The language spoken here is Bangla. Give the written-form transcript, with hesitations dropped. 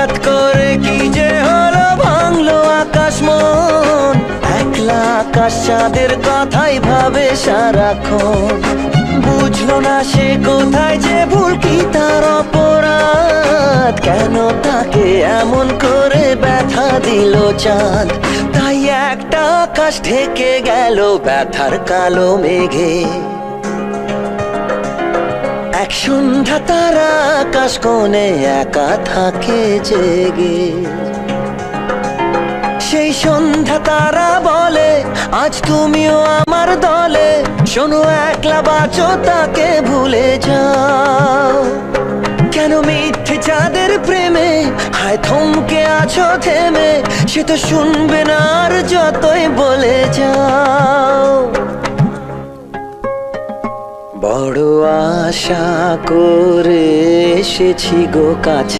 হঠাৎ করে কি যে হলো, ভাঙলো আকাশ মন। একলা আকাশ চাঁদের কথাই ভাবে সারাক্ষণ। বুঝলো না সে কোথায় যে ভুল, কি তার অপরাধ, কেন তাকে এমন করে ব্যথা দিল চাঁদ। তাই একটা আকাশ ঢেকে গেল ব্যথার কালো মেঘে। এক সন্ধ্যা তারা আকাশ কোণে একা থাকে জেগে। সেই সন্ধ্যা তারা বলে, আজ তুমিও আমার দলে। শোনো একলা বাঁচো, তাকে ভুলে যাও। কেন মিথ্যে চাঁদের প্রেমে হায় থমকে আছো থেমে, সে তো শুনবে না আর যতই বলে যাও। বড় আশা করে এসেছি গো কাছে।